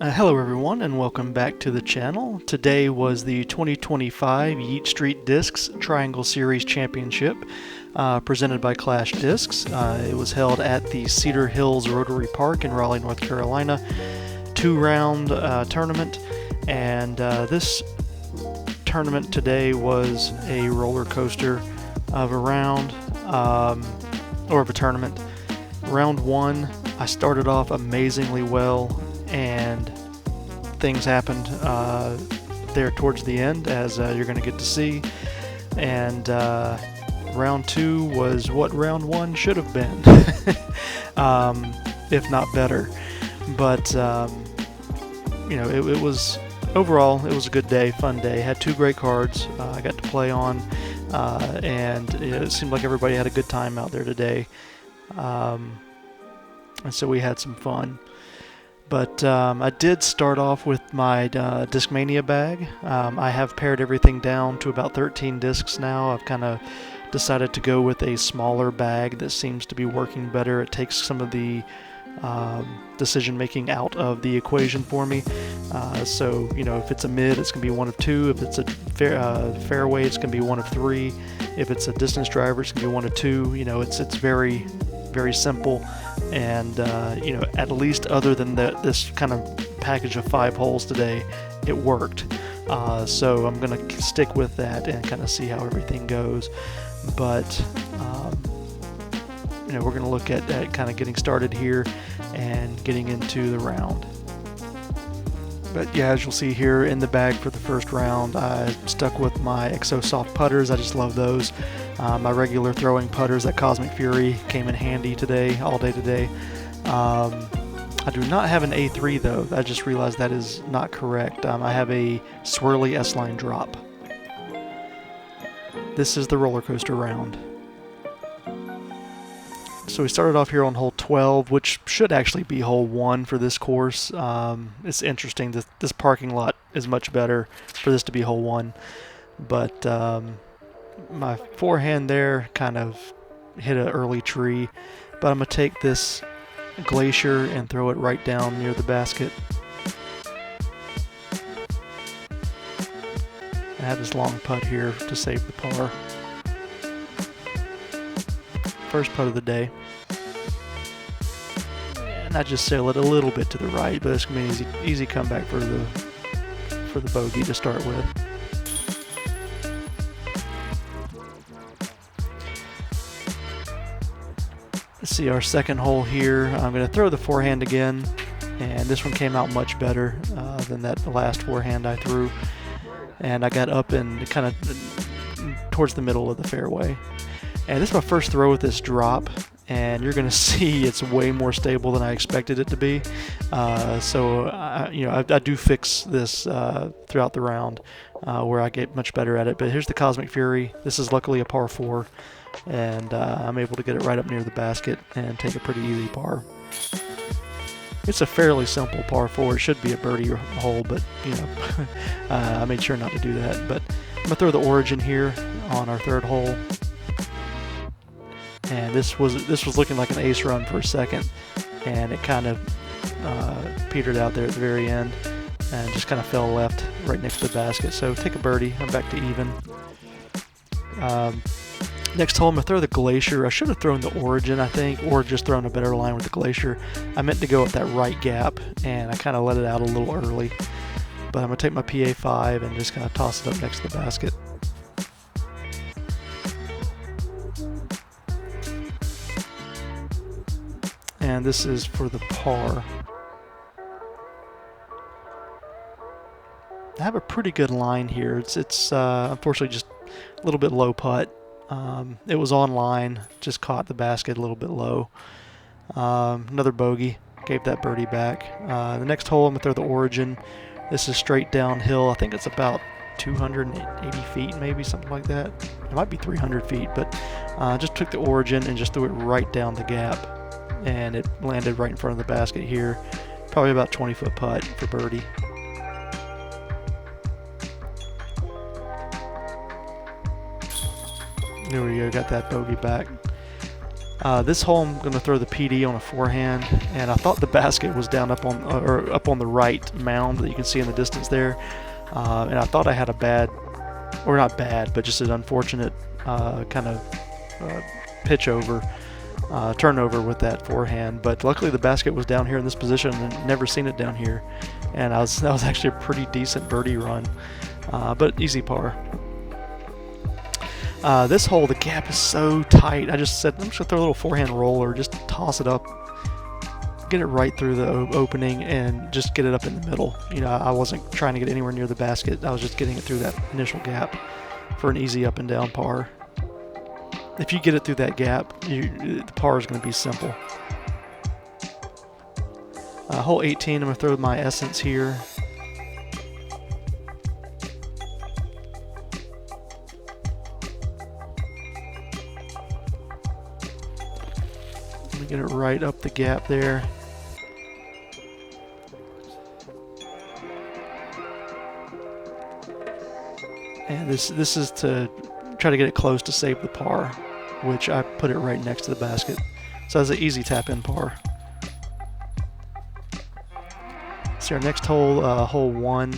Hello everyone and welcome back to the channel. Today was the 2025 Yeet Street Discs Triangle Series Championship presented by Clash Discs. It was held at the Cedar Hills Rotary Park in Raleigh, North Carolina. Two-round tournament, and this tournament today was a roller coaster of a round, or of a tournament. Round one, I started off amazingly well, and things happened there towards the end, as you're going to get to see. And round two was what round one should have been, if not better. But you know, it was overall it was a good day, fun day. Had two great cards I got to play on, and it seemed like everybody had a good time out there today. And so we had some fun. But I did start off with my Discmania bag. I have pared everything down to about 13 discs now. I've kind of decided to go with a smaller bag that seems to be working better. It takes some of the decision making out of the equation for me. So, you know, if it's a mid, it's going to be one of two. If it's a fairway, it's going to be one of three. If it's a distance driver, it's going to be one of two. You know, it's very, very simple. And you know, at least other than this kind of package of 5 holes today, it worked. So I'm going to stick with that and kind of see how everything goes. But you know, we're going to look at kind of getting started here and getting into the round. But yeah, as you'll see here in the bag for the first round, I stuck with my Exo Soft putters. I just love those. My regular throwing putters, that Cosmic Fury, came in handy today, all day today. I do not have an A3 though. I just realized that is not correct. I have a Swirly S-Line drop. This is the roller coaster round. So we started off here on hole 12, which should actually be hole 1 for this course. It's interesting that this parking lot is much better for this to be hole 1. But my forehand there kind of hit an early tree. But I'm going to take this Glacier and throw it right down near the basket. I have this long putt here to save the par. First putt of the day. And I just sail it a little bit to the right, but it's going to be an easy comeback for the bogey to start with. Let's see our second hole here. I'm going to throw the forehand again, and this one came out much better than that last forehand I threw. And I got up and kind of towards the middle of the fairway. And this is my first throw with this drop, and you're going to see it's way more stable than I expected it to be. So you know, I do fix this throughout the round where I get much better at it. But here's the Cosmic Fury. This is luckily a par 4, and I'm able to get it right up near the basket and take a pretty easy par. It's a fairly simple par 4. It should be a birdie hole, but you know, I made sure not to do that. But I'm gonna throw the Origin here on our third hole. And this was looking like an ace run for a second, and it kind of petered out there at the very end and just kind of fell left right next to the basket. So take a birdie. I'm back to even. Next hole, I'm going to throw the Glacier. I should have thrown the Origin, I think, or just thrown a better line with the Glacier. I meant to go up that right gap, and I kind of let it out a little early. But I'm going to take my PA5 and just kind of toss it up next to the basket. And this is for the par. I have a pretty good line here. It's unfortunately just a little bit low putt. It was on line, just caught the basket a little bit low. Another bogey, gave that birdie back. The next hole, I'm going to throw the Origin. This is straight downhill. I think it's about 280 feet, maybe, something like that. It might be 300 feet, but just took the Origin and just threw it right down the gap. And it landed right in front of the basket here. Probably about 20-foot putt for birdie. There we go, got that bogey back. This hole I'm going to throw the PD on a forehand, and I thought the basket was down up on the right mound that you can see in the distance there, and I thought I had a bad, or not bad, but just an unfortunate kind of pitch over, turnover with that forehand. But luckily the basket was down here in this position, and never seen it down here, and that was actually a pretty decent birdie run, but easy par. This hole, the gap is so tight. I just said, I'm just going to throw a little forehand roller, just toss it up, get it right through the opening, and just get it up in the middle. You know, I wasn't trying to get anywhere near the basket. I was just getting it through that initial gap for an easy up and down par. If you get it through that gap, the par is going to be simple. Hole 18, I'm going to throw my Essence here. Get it right up the gap there. And this is to try to get it close to save the par, which I put it right next to the basket. So that's an easy tap in par. So our next hole, hole 1.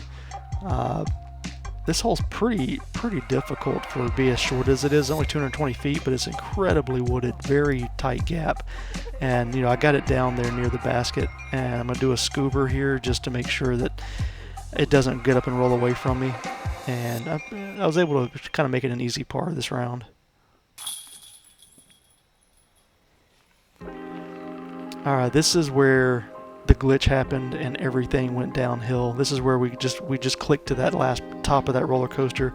This hole's pretty difficult for being as short as it is. Only 220 feet, but it's incredibly wooded, very tight gap. And you know, I got it down there near the basket, and I'm gonna do a scuba here just to make sure that it doesn't get up and roll away from me. And I was able to kind of make it an easy par this round. All right, this is where the glitch happened and everything went downhill. This is where we just clicked to that last top of that roller coaster,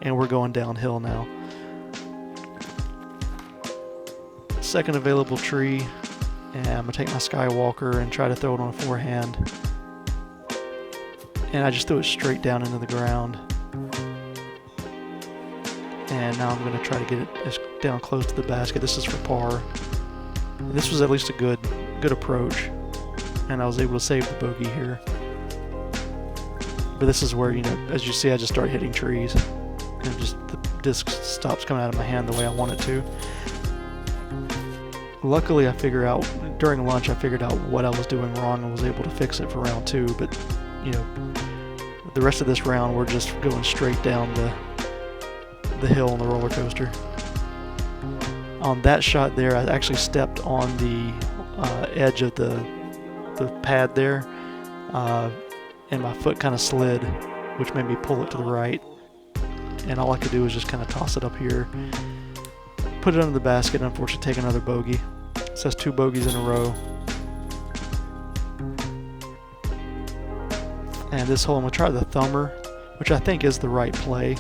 and we're going downhill now. Second available tree, and I'm gonna take my Skywalker and try to throw it on a forehand. And I just threw it straight down into the ground. And now I'm gonna try to get it down close to the basket. This is for par. And this was at least a good approach, and I was able to save the bogey here. But this is where, you know, as you see, I just start hitting trees, and just the disc stops coming out of my hand the way I want it to. Luckily, during lunch, I figured out what I was doing wrong and was able to fix it for round 2. But you know, the rest of this round, we're just going straight down the hill on the roller coaster. On that shot there, I actually stepped on the edge of the pad there, and my foot kind of slid, which made me pull it to the right. And all I could do was just kind of toss it up here, put it under the basket, and unfortunately take another bogey. So that's 2 bogeys in a row. And this hole, I'm going to try the thumber, which I think is the right play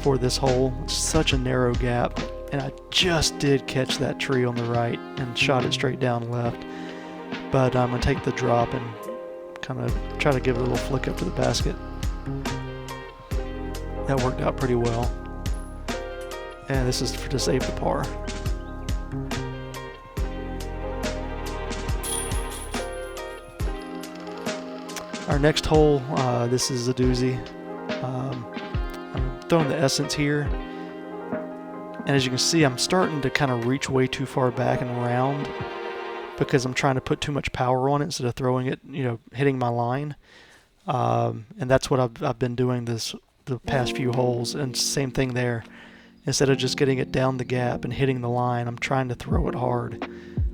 for this hole. It's such a narrow gap, and I just did catch that tree on the right and shot it straight down left. But I'm going to take the drop and kind of try to give it a little flick up to the basket. That worked out pretty well. And this is to save the par. Our next hole, this is a doozy. I'm throwing the Essence here. And as you can see, I'm starting to kind of reach way too far back and around because I'm trying to put too much power on it instead of throwing it, you know, hitting my line. And that's what I've been doing the past few holes, and same thing there. Instead of just getting it down the gap and hitting the line, I'm trying to throw it hard,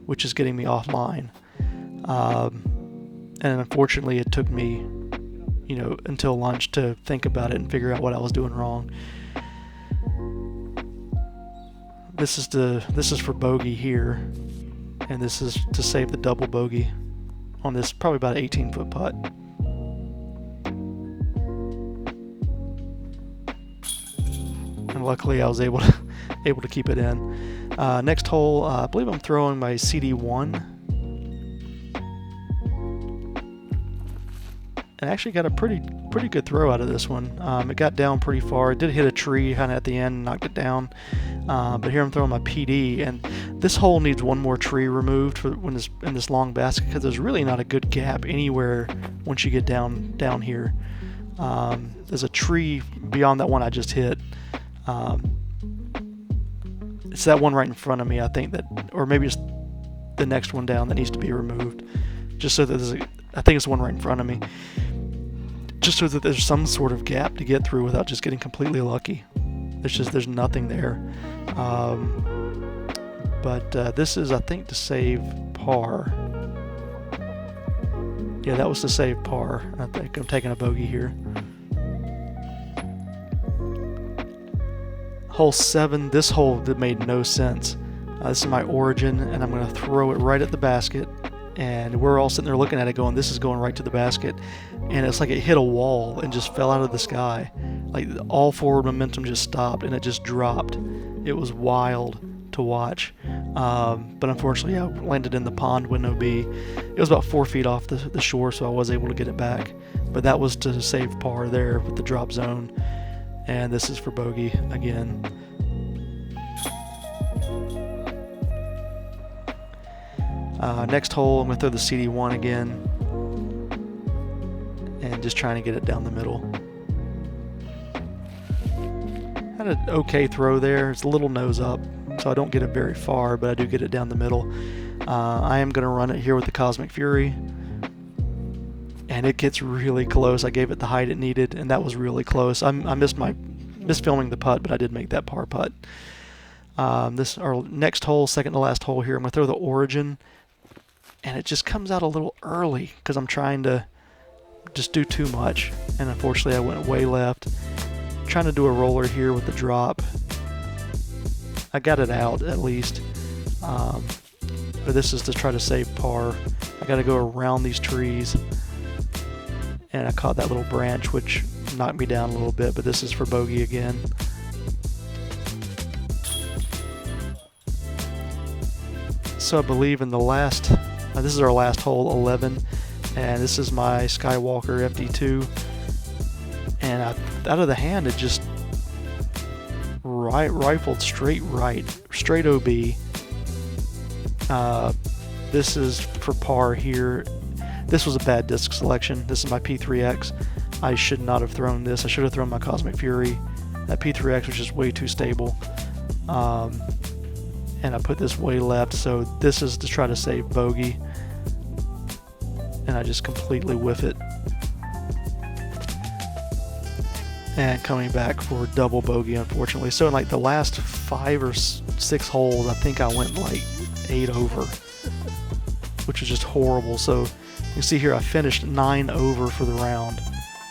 which is getting me offline. And unfortunately, it took me, you know, until lunch to think about it and figure out what I was doing wrong. This is for bogey here, and this is to save the double bogey on this probably about 18-foot putt. And luckily, I was able to keep it in. Next hole, I believe I'm throwing my CD1. And actually got a pretty good throw out of this one. It got down pretty far. It did hit a tree kind of at the end and knocked it down. But here I'm throwing my PD, and this hole needs one more tree removed in this long basket, because there's really not a good gap anywhere once you get down here. There's a tree beyond that one I just hit. it's that one right in front of me, I think, that, or maybe it's the next one down that needs to be removed, just so that I think it's the one right in front of me, just so that there's some sort of gap to get through without just getting completely lucky. There's nothing there. But this is, I think, to save par. Yeah, that was to save par. I think I'm taking a bogey here. Hole 7, this hole that made no sense. This is my origin, and I'm going to throw it right at the basket. And we're all sitting there looking at it going, this is going right to the basket. And it's like it hit a wall and just fell out of the sky. Like all forward momentum just stopped and it just dropped. It was wild to watch. But unfortunately, I landed in the pond with no B. It was about 4 feet off the shore, so I was able to get it back. But that was to save par there with the drop zone. And this is for bogey again. Next hole, I'm going to throw the CD1 again. And just trying to get it down the middle. Had an okay throw there. It's a little nose up, so I don't get it very far, but I do get it down the middle. I am going to run it here with the Cosmic Fury. And it gets really close. I gave it the height it needed, and that was really close. I missed filming the putt, but I did make that par putt. This our next hole, second to last hole here. I'm going to throw the origin, and it just comes out a little early because I'm trying to just do too much, and unfortunately I went way left. Trying to do a roller here with the drop. I got it out at least, but this is to try to save par. I got to go around these trees, and I caught that little branch which knocked me down a little bit, but this is for bogey again. So I believe in the last, this is our last hole, 11, and this is my Skywalker FD2, and out of the hand it just rifled straight right, straight OB. This is for par here. This was a bad disc selection. This is my P3X. I should not have thrown this. I should have thrown my Cosmic Fury. That P3X was just way too stable. And I put this way left, so this is to try to save bogey. And I just completely whiff it. And coming back for double bogey, unfortunately. So in like the last 5 or 6 holes, I think I went like 8 over, which was just horrible. So you can see here I finished 9 over for the round.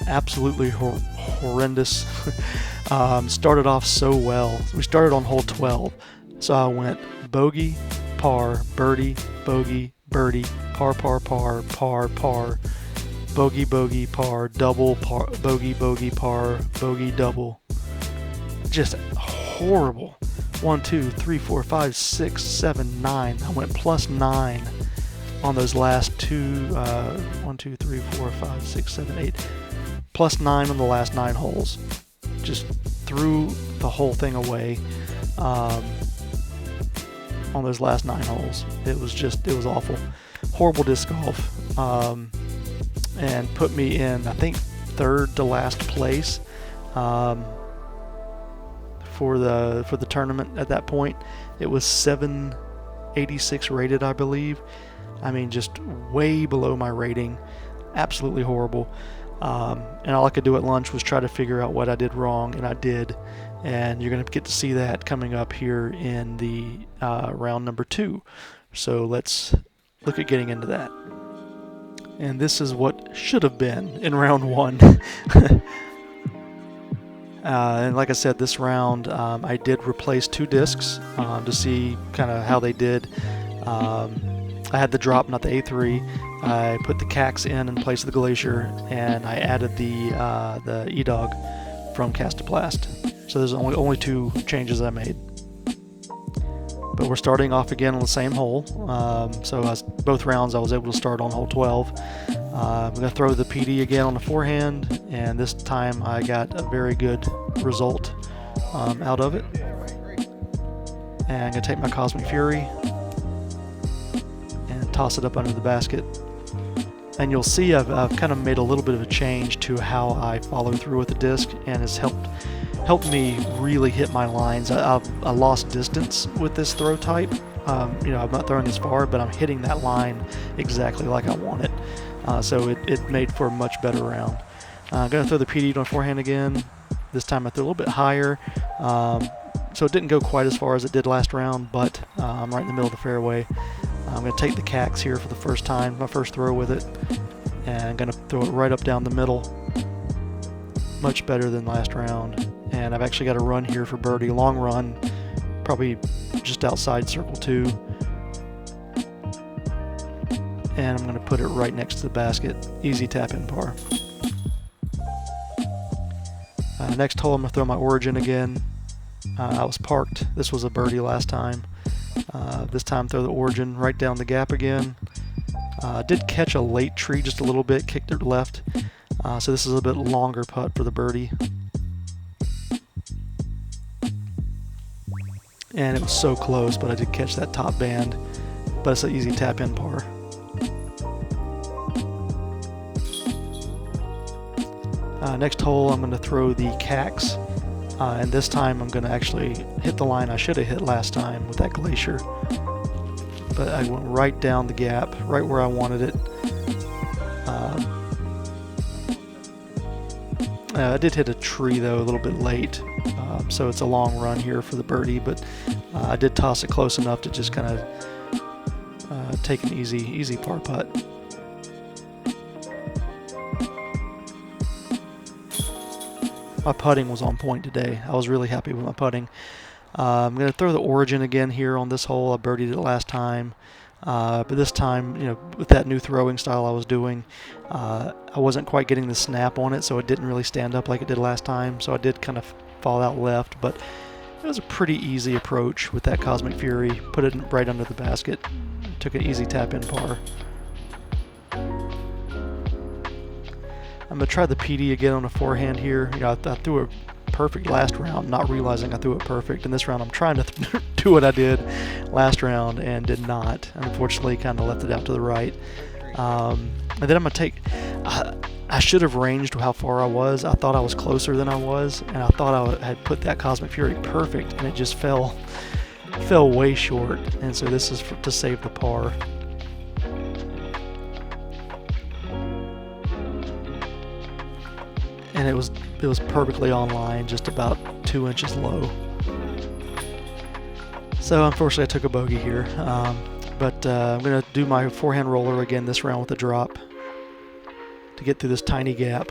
Absolutely horrendous. Started off so well. We started on hole 12. So I went bogey, par, birdie, bogey, birdie, par, par, par, par, par, bogey, bogey, par, double, par, bogey, bogey, par, bogey, double. Just horrible. 1, 2, 3, 4, 5, 6, 7, 9. I went plus 9 on those last two. 1, 2, 3, 4, 5, 6, 7, 8. Plus 9 on the last 9 holes. Just threw the whole thing away. On those last 9 holes. It was awful. Horrible disc golf. And put me in, I think, 3rd to last place for the tournament at that point. It was 786 rated, I believe. I mean, just way below my rating. Absolutely horrible. And all I could do at lunch was try to figure out what I did wrong, and I did. And you're going to get to see that coming up here in the round number 2. So let's look at getting into that. And this is what should have been in round 1. And like I said, this round I did replace 2 discs to see kind of how they did. I had the drop, not the A3. I put the CAX in place of the Glacier, and I added the E-Dog from Castoplast. So there's only 2 changes I made. But we're starting off again on the same hole. Both rounds I was able to start on hole 12. I'm going to throw the PD again on the forehand, and this time I got a very good result out of it. And I'm going to take my Cosmic Fury and toss it up under the basket. And you'll see I've kind of made a little bit of a change to how I follow through with the disc, and it's helped helped me really hit my lines. I lost distance with this throw type. I'm not throwing as far, but I'm hitting that line exactly like I want it. So it made for a much better round. I'm going to throw the PD on forehand again. This time I threw a little bit higher. So it didn't go quite as far as it did last round, but I'm right in the middle of the fairway. I'm going to take the cacks here for the first time, my first throw with it, and I'm going to throw it right up down the middle. Much better than last round. And I've actually got a run here for birdie, long run, probably just outside circle 2. And I'm going to put it right next to the basket. Easy tap in par. Next hole I'm going to throw my origin again. I was parked. This was a birdie last time. This time throw the origin right down the gap again. Did catch a late tree just a little bit, kicked it left. So this is a bit longer putt for the birdie. And it was so close, but I did catch that top band. But it's an easy tap in par. Next hole I'm going to throw the cacks. And this time I'm going to actually hit the line I should have hit last time with that glacier. But I went right down the gap, right where I wanted it. I did hit a tree though a little bit late, so it's a long run here for the birdie, but I did toss it close enough to just kind of take an easy par putt. My putting was on point today. I was really happy with my putting. I'm going to throw the origin again here on this hole. I birdied it last time. But this time, with that new throwing style I was doing, I wasn't quite getting the snap on it, so it didn't really stand up like it did last time. So I did kind of fall out left, but it was a pretty easy approach with that Cosmic Fury. Put it right under the basket. Took an easy tap in par. I'm going to try the PD again on a forehand here. I threw it perfect last round, not realizing I threw it perfect. In this round, I'm trying to do what I did last round and did not. Unfortunately, kind of left it out to the right. And then I'm going to take... I should have ranged how far I was. I thought I was closer than I was, and I thought I had put that Cosmic Fury perfect, and it just fell way short. And so this is to save the par. And it was perfectly on line, just about 2 inches low. So unfortunately I took a bogey here, but I'm going to do my forehand roller again this round with a drop to get through this tiny gap.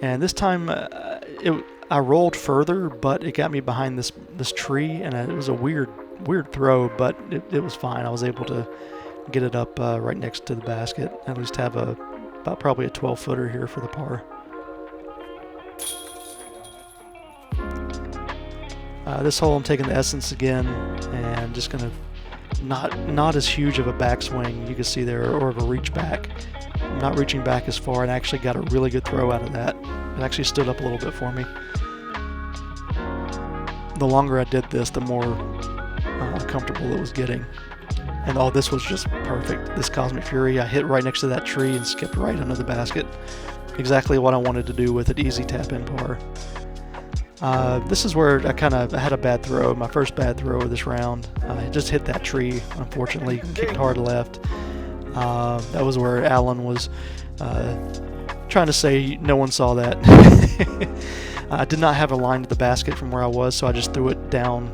And this time I rolled further, but it got me behind this tree, and it was a weird throw, but it was fine. I was able to get it up right next to the basket, at least have about probably a 12-footer here for the par. This hole I'm taking the Essence again, and just going to not as huge of a backswing you can see there, or of a reach back. I'm not reaching back as far, and I actually got a really good throw out of that. It actually stood up a little bit for me. The longer I did this, the more comfortable it was getting. And this was just perfect. This Cosmic Fury, I hit right next to that tree and skipped right under the basket. Exactly what I wanted to do with it. Easy tap in par. This is where I had a bad throw, my first bad throw of this round. I just hit that tree, unfortunately, kicked hard left. That was where Alan was trying to say no one saw that. I did not have a line to the basket from where I was, so I just threw it down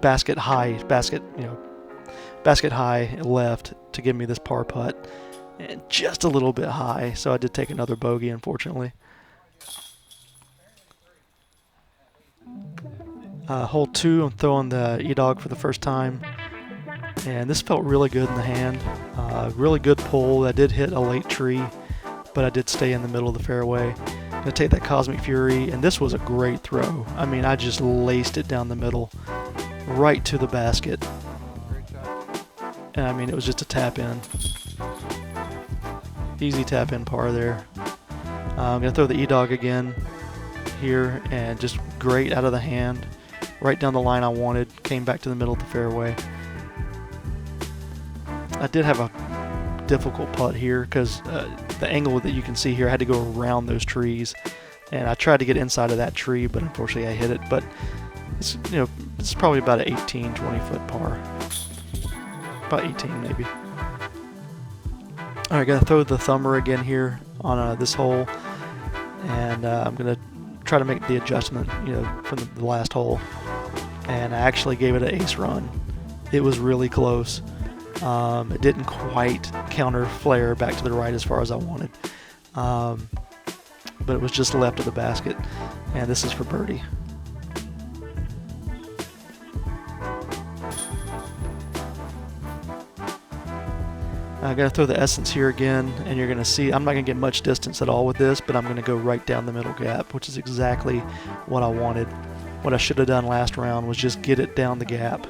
basket high left to give me this par putt, and just a little bit high, so I did take another bogey, unfortunately. Hole 2, I'm throwing the E-Dog for the first time, and this felt really good in the hand. Really good pull. I did hit a late tree, but I did stay in the middle of the fairway. I'm going to take that Cosmic Fury, and this was a great throw. I mean, I just laced it down the middle, right to the basket. And I mean, it was just a tap in. Easy tap in par there. I'm going to throw the E-Dog again here, and just great out of the hand. Right down the line I wanted. Came back to the middle of the fairway. I did have a difficult putt here because the angle that you can see here, I had to go around those trees. and I tried to get inside of that tree, but unfortunately I hit it. But it's, it's probably about an 18, 20 foot par, about 18 maybe. All right, gotta throw the thumber again here on this hole, and I'm gonna try to make the adjustment, from the last hole. And I actually gave it an ace run. It was really close. It didn't quite counter flare back to the right as far as I wanted, but it was just left of the basket, and this is for birdie. I'm going to throw the essence here again, and you're going to see I'm not going to get much distance at all with this, but I'm going to go right down the middle gap, which is exactly what I wanted. What I should have done last round was just get it down the gap.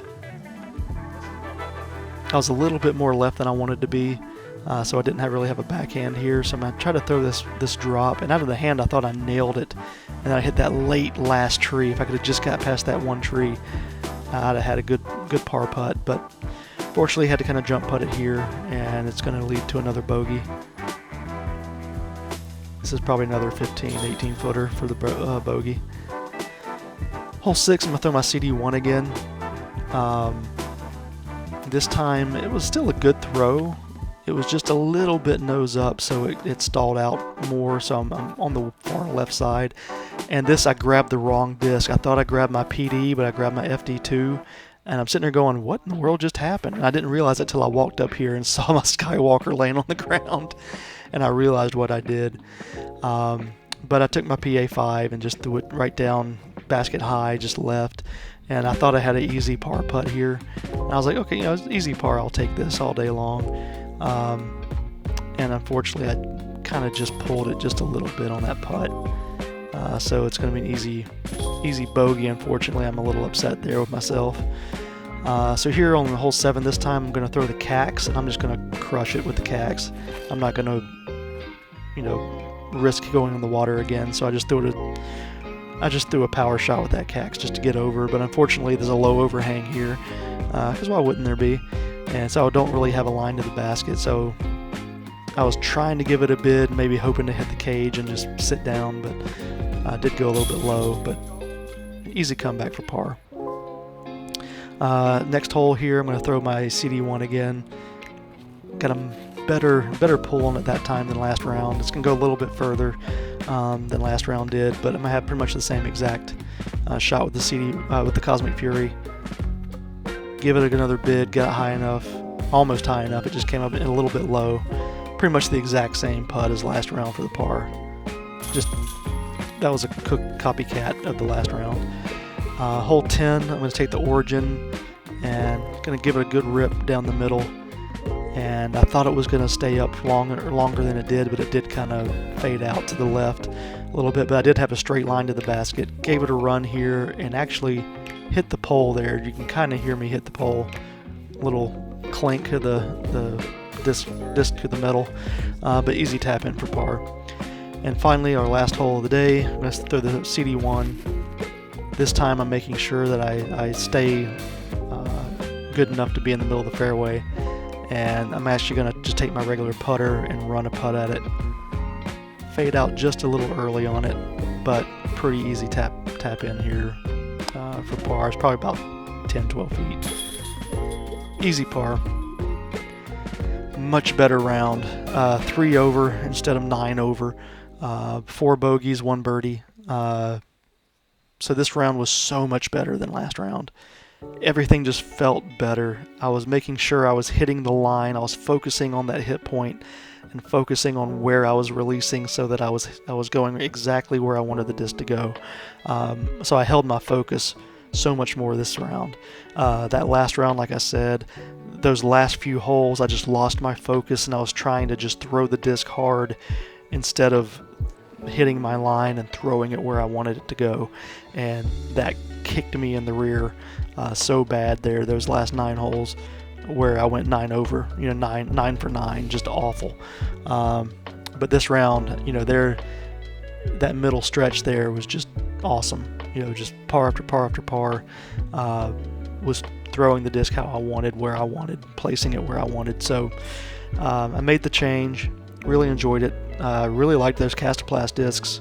I was a little bit more left than I wanted to be, so I didn't really have a backhand here, so I'm going to try to throw this drop, and out of the hand I thought I nailed it, and then I hit that late last tree. If I could have just got past that one tree, I'd have had a good par putt, but fortunately, had to kind of jump putt it here, and it's going to lead to another bogey. This is probably another 15, 18 footer for the bogey. Hole 6, I'm going to throw my CD1 again. This time, it was still a good throw. It was just a little bit nose up, so it stalled out more, so I'm on the far left side. And this, I grabbed the wrong disc. I thought I grabbed my PD, but I grabbed my FD2. And I'm sitting there going, what in the world just happened? And I didn't realize it till I walked up here and saw my Skywalker laying on the ground. And I realized what I did. But I took my PA5 and just threw it right down, basket high, just left. And I thought I had an easy par putt here. And I was like, okay, it's easy par. I'll take this all day long. And unfortunately, I kind of just pulled it just a little bit on that putt. So it's going to be an easy bogey. Unfortunately, I'm a little upset there with myself. So here on the hole 7 this time, I'm going to throw the cacks, and I'm just going to crush it with the cacks. I'm not going to, risk going in the water again. So I just threw a power shot with that cacks just to get over. But unfortunately, there's a low overhang here, because why wouldn't there be? And so I don't really have a line to the basket. So I was trying to give it a bid, maybe hoping to hit the cage and just sit down, but I did go a little bit low, but easy comeback for par. Next hole here, I'm going to throw my CD1 again. Got a better pull on it that time than last round. It's going to go a little bit further than last round did, but I'm going to have pretty much the same exact shot with the with the Cosmic Fury. Give it another bid, got it high enough, almost high enough. It just came up a little bit low. Pretty much the exact same putt as last round for the par. That was a copycat of the last round. Hole 10, I'm going to take the Origin and going to give it a good rip down the middle. And I thought it was going to stay up longer than it did, but it did kind of fade out to the left a little bit. But I did have a straight line to the basket. Gave it a run here and actually hit the pole there. You can kind of hear me hit the pole. Little clink of the disc to the metal, but easy tap in for par. And finally, our last hole of the day, I'm going to throw the CD1. This time I'm making sure that I stay good enough to be in the middle of the fairway, and I'm actually going to just take my regular putter and run a putt at it. Fade out just a little early on it, but pretty easy tap in here for par. It's probably about 10-12 feet. Easy par. Much better round. 3 over instead of 9 over. 4 bogeys, 1 birdie. So this round was so much better than last round. Everything just felt better. I was making sure I was hitting the line. I was focusing on that hit point and focusing on where I was releasing so that I was going exactly where I wanted the disc to go. So I held my focus so much more this round. That last round, like I said, those last few holes, I just lost my focus and I was trying to just throw the disc hard instead of hitting my line and throwing it where I wanted it to go. And that kicked me in the rear so bad there, those last 9 holes where I went 9 over, 9 for 9, just awful. But this round, that middle stretch there was just awesome. Just par after par after par. Was throwing the disc how I wanted, where I wanted, placing it where I wanted. So I made the change. Really enjoyed it. Really liked those Castoplast discs.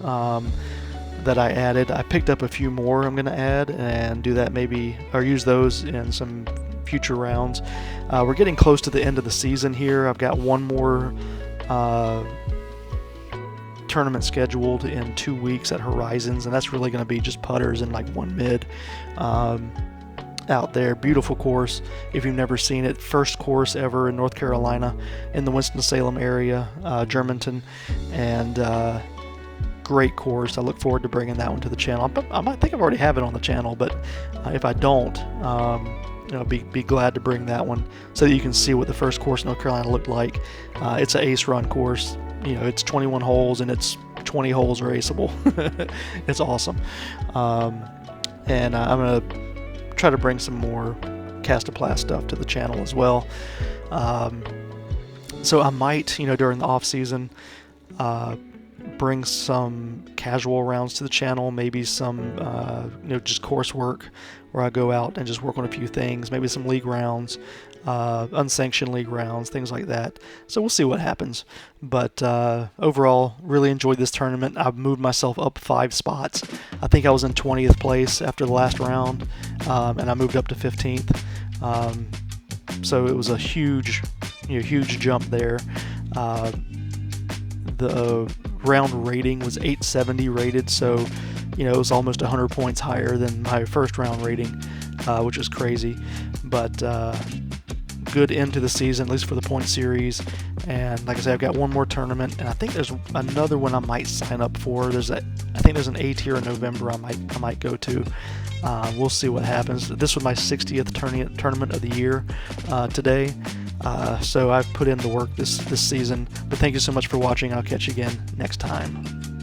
that I added. I picked up a few more I'm going to add and do that maybe, or use those in some future rounds. We're getting close to the end of the season here. I've got one more tournament scheduled in 2 weeks at Horizons, and that's really going to be just putters and like one mid out there. Beautiful course if you've never seen it. First course ever in North Carolina in the Winston-Salem area, Germantown, and great course. I look forward to bringing that one to the channel. I might think I've already have it on the channel, but if I don't, be glad to bring that one so that you can see what the first course in North Carolina looked like. It's an ace run course. It's 21 holes and it's 20 holes are aceable. It's awesome. And I'm going to try to bring some more Castoplast stuff to the channel as well. So I might, during the off season, bring some casual rounds to the channel, maybe some just coursework where I go out and just work on a few things, maybe some league rounds, unsanctioned league rounds, things like that. So we'll see what happens. But overall, really enjoyed this tournament. I've moved myself up 5 spots. I think I was in 20th place after the last round, and I moved up to 15th. So it was a huge jump there. The round rating was 870 rated, so it was almost 100 points higher than my first round rating, which is crazy. But good end to the season, at least for the point series. And like I said, I've got one more tournament, and I think there's another one I might sign up for. I think there's an A tier in November I might go to. We'll see what happens. This was my 60th tournament of the year today. So I've put in the work this season. But thank you so much for watching. I'll catch you again next time.